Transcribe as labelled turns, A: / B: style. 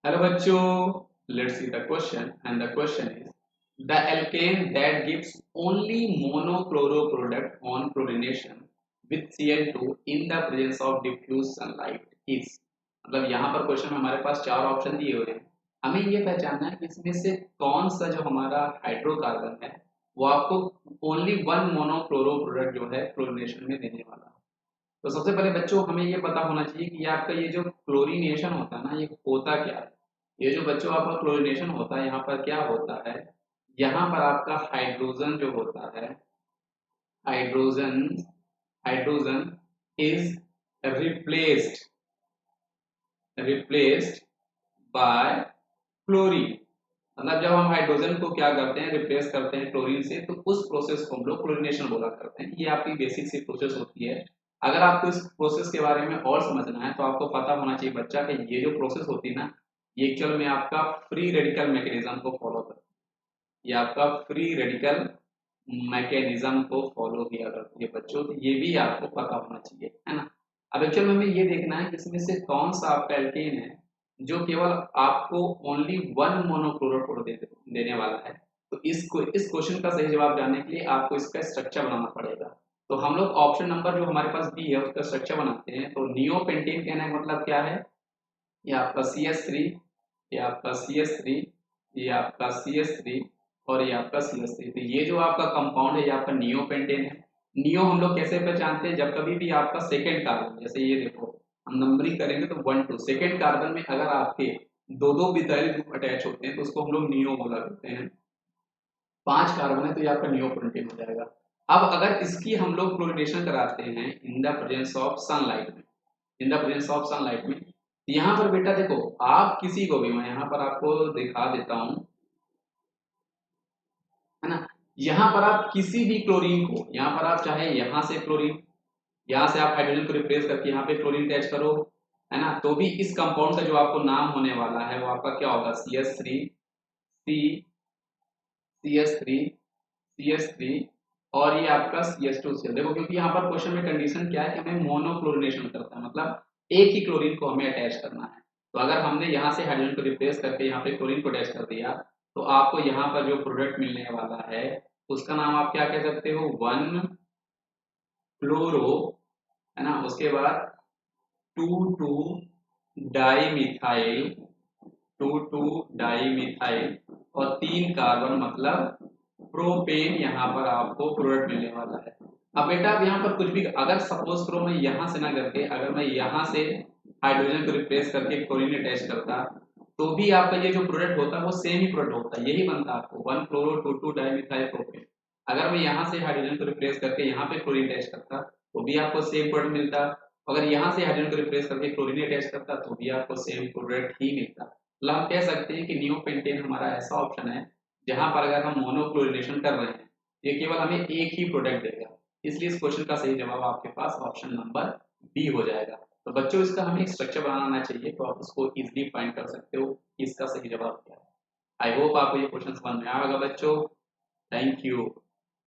A: Hello bachcho, let's see the question, and the question is the alkane that gives only monochloro product on chlorination with Cl2 in the presence of diffuse sunlight is। मतलब यहाँ पर question में हमारे पास चार option दिए हुए हैं, हमें ये पहचानना है कि इसमें से कौन सा जो हमारा हाइड्रोकार्बन है वो आपको ओनली वन मोनोक्लोरो प्रोडक्ट जो है क्लोरीनेशन में देने वाला है। तो सबसे पहले बच्चों हमें ये पता होना चाहिए कि ये आपका ये जो क्लोरीनेशन होता है ना, ये होता क्या है। ये जो बच्चों आपका क्लोरीनेशन होता है, यहाँ पर क्या होता है, यहाँ पर आपका हाइड्रोजन जो होता है, hydrogen hydrogen is replaced replaced by chlorine. मतलब जब हम हाइड्रोजन को क्या करते हैं, रिप्लेस करते हैं क्लोरीन से, तो उस प्रोसेस को हम लोग क्लोरीनेशन बोला करते हैं। ये आपकी बेसिक सी प्रोसेस होती है। अगर आपको इस प्रोसेस के बारे में और समझना है तो आपको पता होना चाहिए बच्चा कि ये जो प्रोसेस होती है ना, ये एक्चुअल में आपका फ्री रेडिकल मैकेनिज्म को फॉलो करती है। ये आपका फ्री रेडिकल मैकेनिज्म को फॉलो किया करती है बच्चों, तो ये भी आपको पता होना चाहिए, है ना। अब एक्चुअल में हमें ये देखना है कि इसमें से कौन सा आपका एल्केन है जो केवल आपको ओनली वन मोनोक्लोरो देने वाला है। तो इस क्वेश्चन का सही जवाब जानने के लिए आपको इसका स्ट्रक्चर बनाना पड़ेगा। तो हम लोग ऑप्शन नंबर जो हमारे पास बी है उसका स्ट्रक्चर बनाते हैं। तो नियोपेंटेन कहने का मतलब क्या है, ये आपका CH3, ये आपका CH3, ये आपका CH3 और ये आपका CH3। तो ये जो आपका कंपाउंड है ये आपका नियोपेंटेन है। नियो हम लोग कैसे पहचानते हैं, जब कभी भी आपका सेकेंड कार्बन, जैसे ये देखो हम नंबरिंग करेंगे तो 1 2 सेकेंड कार्बन में अगर आपके दो दो मिथाइल ग्रुप अटैच होते हैं तो उसको हम लोग नियो बोला करते हैं। 5 कार्बन है तो ये आपका नियोपेंटेन हो जाएगा। अब अगर इसकी हम लोग क्लोरीनेशन कराते हैं in the presence of sunlight में, in the presence of sunlight में, यहाँ पर बेटा देखो आप किसी को भी, मैं यहाँ पर आपको दिखा देता हूँ, है ना। यहाँ पर आप किसी भी क्लोरीन को, यहाँ पर आप चाहे यहाँ से क्लोरीन, यहाँ से आप हाइड्रोजन को रिप्लेस करके यहाँ पे क्लोरीन अटैच करो, है ना, तो भी इस कंपाउंड का जो आपको नाम होने वाला है वो आपका क्या होगा, CH3 C CH3 CH3 और ये आपका CH2Cl। देखो क्योंकि यहाँ पर क्वेश्चन में कंडीशन क्या है कि हमें मोनोक्लोरिनेशन करता है, मतलब एक ही क्लोरीन को हमें अटैच करना है। तो अगर हमने यहाँ से हाइड्रोजन को रिप्लेस करके यहाँ पे क्लोरीन को अटैच कर दिया तो आपको यहाँ पर जो प्रोडक्ट मिलने वाला है उसका नाम आप क्या कह सकते हो, वन क्लोरो, है ना। उसके बाद two two dimethyl, two two dimethyl और 3 कार्बन मतलब प्रोपेन, यहाँ पर आपको प्रोडक्ट मिलने वाला है। अब बेटा अब यहाँ पर कुछ भी, अगर सपोज करो मैं यहाँ से ना करके अगर मैं यहाँ से हाइड्रोजन को रिप्लेस करके क्लोरीन अटैच करता तो भी आपका ये जो प्रोडक्ट होता है वो सेम ही प्रोडक्ट होता है, यही बनता आपको one chloro two two dimethyl propane. अगर मैं यहाँ से हाइड्रोजन को रिप्लेस करके यहाँ पे क्लोरीन अटैच करता तो भी आपको सेम प्रोडक्ट मिलता। अगर यहाँ से हाइड्रोजन को रिप्लेस करके क्लोरीन अटैच करता तो भी आपको सेम प्रोडक्ट ही मिलता। मतलब हम कह सकते हैं कि नियोपेंटेन हमारा ऐसा ऑप्शन है जहां पर अगर हम मोनोक्लोरिनेशन कर रहे हैं ये केवल हमें एक ही प्रोडक्ट देगा। इसलिए इस क्वेश्चन का सही जवाब आपके पास ऑप्शन नंबर बी हो जाएगा। तो बच्चों इसका हमें एक स्ट्रक्चर बनाना चाहिए तो आप इसको इजीली फाइंड कर सकते हो कि इसका सही जवाब क्या है। आई होप आपको ये क्वेश्चन समझ में आएगा बच्चों। Thank you.